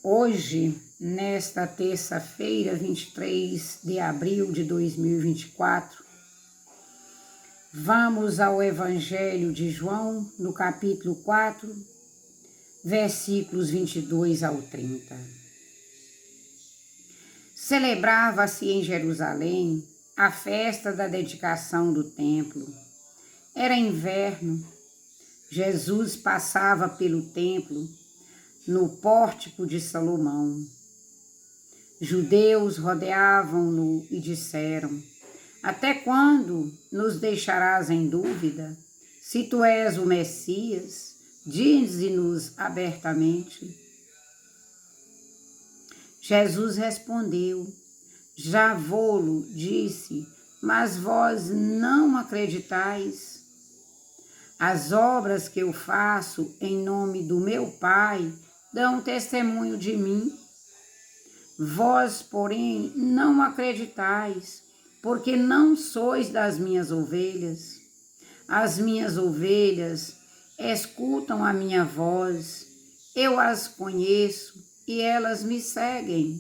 Hoje, nesta terça-feira, 23 de abril de 2024, vamos ao Evangelho de João, no capítulo 4, versículos 22 ao 30. Celebrava-se em Jerusalém a festa da dedicação do templo. Era inverno. Jesus passava pelo templo, no pórtico de Salomão. Judeus rodeavam-no e disseram: até quando nos deixarás em dúvida? Se tu és o Messias, dize-nos abertamente. Jesus respondeu: já vô-lo disse, mas vós não acreditais. As obras que eu faço em nome do meu Pai dão testemunho de mim. Vós, porém, não acreditais, porque não sois das minhas ovelhas. As minhas ovelhas escutam a minha voz, eu as conheço e elas me seguem.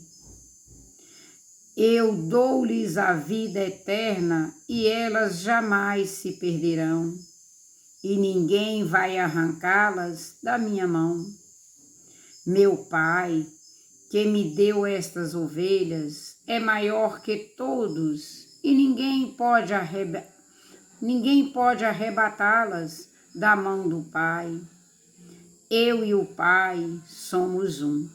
Eu dou-lhes a vida eterna e elas jamais se perderão, e ninguém vai arrancá-las da minha mão. Meu Pai, que me deu estas ovelhas, é maior que todos, e ninguém pode arrebatá-las da mão do Pai. Eu e o Pai somos um.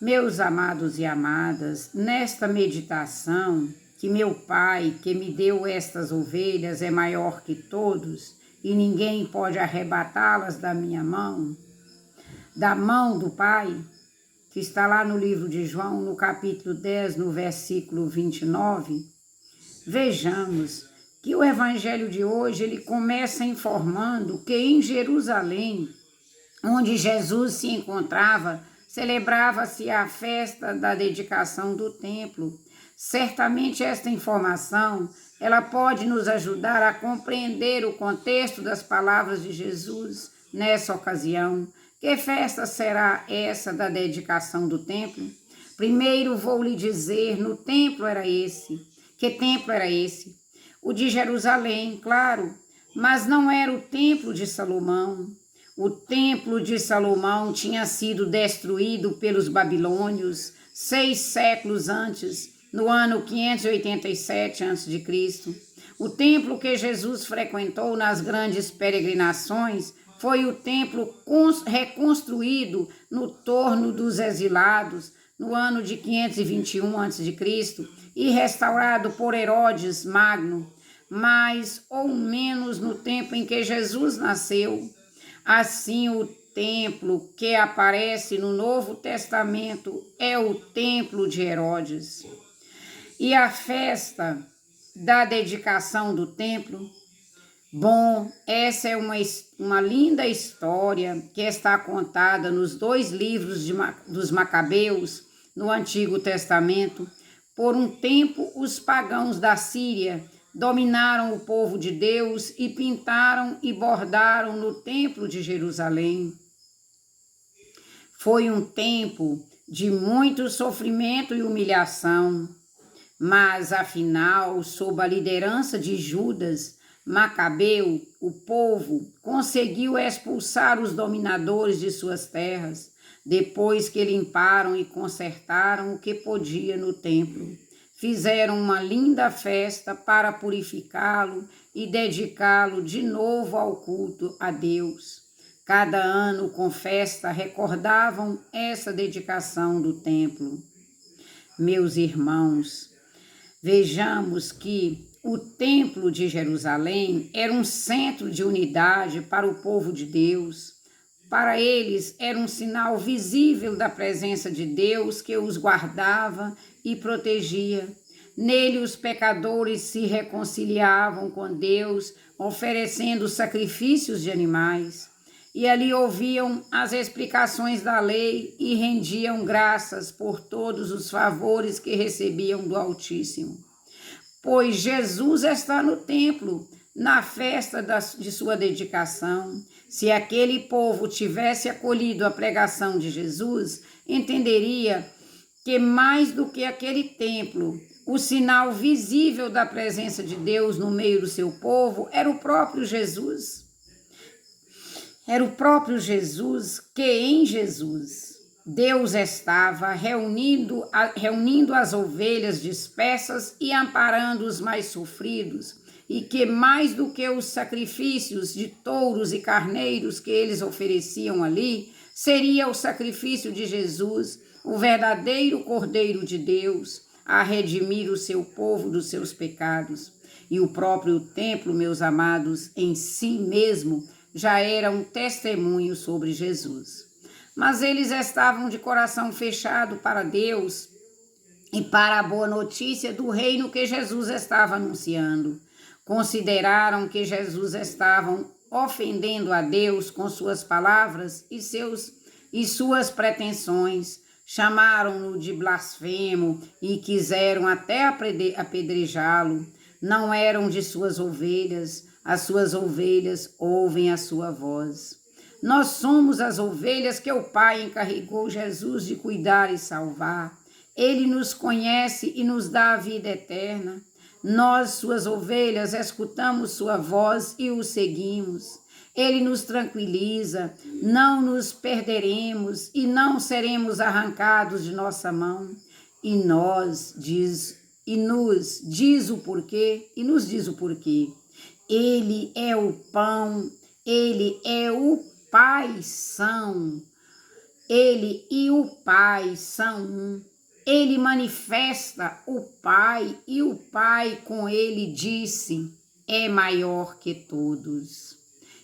Meus amados e amadas, nesta meditação, que meu Pai, que me deu estas ovelhas, é maior que todos, e ninguém pode arrebatá-las da minha mão, da mão do Pai, que está lá no livro de João, no capítulo 10, no versículo 29, vejamos que o Evangelho de hoje, ele começa informando que em Jerusalém, onde Jesus se encontrava, celebrava-se a festa da dedicação do templo. Certamente esta informação, ela pode nos ajudar a compreender o contexto das palavras de Jesus nessa ocasião. Que festa será essa da dedicação do templo? Primeiro vou lhe dizer, no templo era esse. Que templo era esse? O de Jerusalém, claro, mas não era o templo de Salomão. O templo de Salomão tinha sido destruído pelos babilônios 6 séculos antes, no ano 587 a.C. O templo que Jesus frequentou nas grandes peregrinações foi o templo reconstruído no torno dos exilados, no ano de 521 a.C., e restaurado por Herodes Magno, mais ou menos no tempo em que Jesus nasceu. Assim, o templo que aparece no Novo Testamento é o templo de Herodes. E a festa da dedicação do templo? Bom, essa é uma linda história que está contada nos 2 livros dos Macabeus, no Antigo Testamento. Por um tempo, os pagãos da Síria dominaram o povo de Deus e pintaram e bordaram no templo de Jerusalém. Foi um tempo de muito sofrimento e humilhação, mas afinal, sob a liderança de Judas Macabeu, o povo conseguiu expulsar os dominadores de suas terras, depois que limparam e consertaram o que podia no templo. Fizeram uma linda festa para purificá-lo e dedicá-lo de novo ao culto a Deus. Cada ano, com festa, recordavam essa dedicação do templo. Meus irmãos, vejamos que o templo de Jerusalém era um centro de unidade para o povo de Deus. Para eles, era um sinal visível da presença de Deus que os guardava e protegia. Nele, os pecadores se reconciliavam com Deus, oferecendo sacrifícios de animais. E ali ouviam as explicações da lei e rendiam graças por todos os favores que recebiam do Altíssimo. Pois Jesus está no templo, na festa de sua dedicação. Se aquele povo tivesse acolhido a pregação de Jesus, entenderia que mais do que aquele templo, o sinal visível da presença de Deus no meio do seu povo era o próprio Jesus. Era o próprio Jesus que em Jesus Deus estava reunindo as ovelhas dispersas e amparando os mais sofridos, e que mais do que os sacrifícios de touros e carneiros que eles ofereciam ali, seria o sacrifício de Jesus, o verdadeiro Cordeiro de Deus, a redimir o seu povo dos seus pecados. E o próprio templo, meus amados, em si mesmo, já era um testemunho sobre Jesus. Mas eles estavam de coração fechado para Deus e para a boa notícia do reino que Jesus estava anunciando. Consideraram que Jesus estava ofendendo a Deus com suas palavras e suas pretensões. Chamaram-no de blasfemo e quiseram até apedrejá-lo. Não eram de suas ovelhas, as suas ovelhas ouvem a sua voz. Nós somos as ovelhas que o Pai encarregou Jesus de cuidar e salvar. Ele nos conhece e nos dá a vida eterna. Nós, suas ovelhas, escutamos sua voz e o seguimos. Ele nos tranquiliza, não nos perderemos e não seremos arrancados de nossa mão. E nos diz o porquê. Ele é o pão, ele é o Pai são. Ele e o Pai são um. Ele manifesta o Pai e o Pai com ele disse, é maior que todos.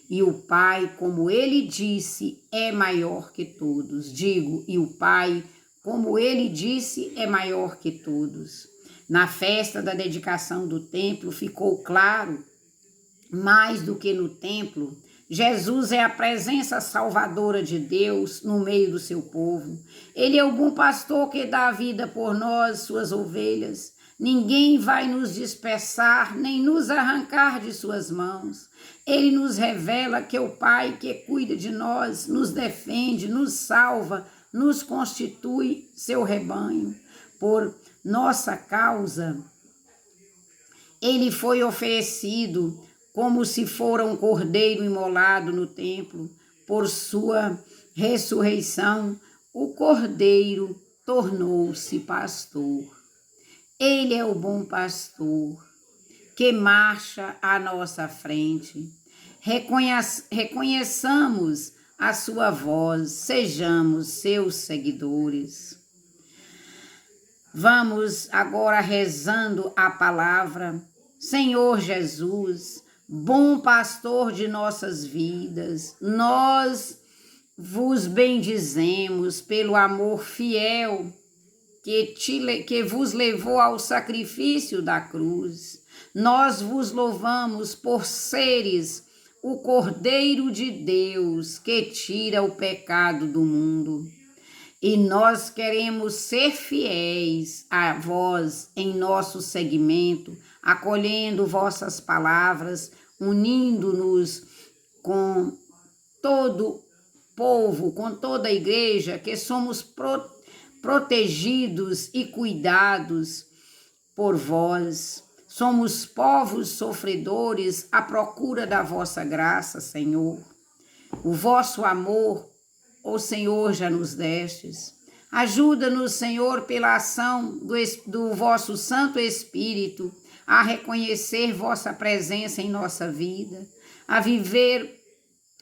E o Pai, como ele disse, é maior que todos. Digo, e o Pai, como ele disse, é maior que todos. Na festa da dedicação do templo ficou claro, mais do que no templo, Jesus é a presença salvadora de Deus no meio do seu povo. Ele é o bom pastor que dá a vida por nós, suas ovelhas. Ninguém vai nos dispersar, nem nos arrancar de suas mãos. Ele nos revela que o Pai que cuida de nós, nos defende, nos salva, nos constitui seu rebanho. Por nossa causa, ele foi oferecido como se fora um cordeiro imolado no templo. Por sua ressurreição, o cordeiro tornou-se pastor. Ele é o bom pastor que marcha à nossa frente. Reconheçamos a sua voz, sejamos seus seguidores. Vamos agora rezando a palavra. Senhor Jesus, bom pastor de nossas vidas, nós vos bendizemos pelo amor fiel que vos levou ao sacrifício da cruz. Nós vos louvamos por seres o Cordeiro de Deus que tira o pecado do mundo. E nós queremos ser fiéis a vós em nosso segmento, acolhendo vossas palavras, unindo-nos com todo o povo, com toda a igreja, que somos protegidos e cuidados por vós. Somos povos sofredores à procura da vossa graça, Senhor. O vosso amor, ó Senhor, já nos destes. Ajuda-nos, Senhor, pela ação do vosso Santo Espírito, a reconhecer vossa presença em nossa vida, a viver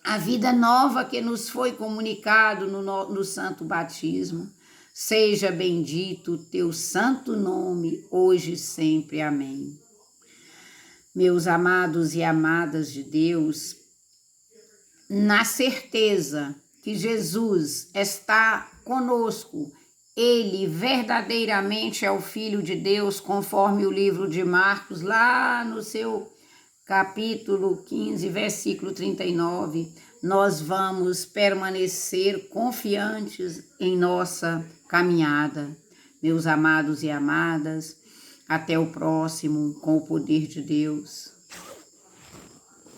a vida nova que nos foi comunicado no Santo Batismo. Seja bendito o teu santo nome, hoje e sempre. Amém. Meus amados e amadas de Deus, na certeza que Jesus está conosco, ele verdadeiramente é o Filho de Deus, conforme o livro de Marcos, lá no seu capítulo 15, versículo 39, nós vamos permanecer confiantes em nossa caminhada. Meus amados e amadas, até o próximo, com o poder de Deus.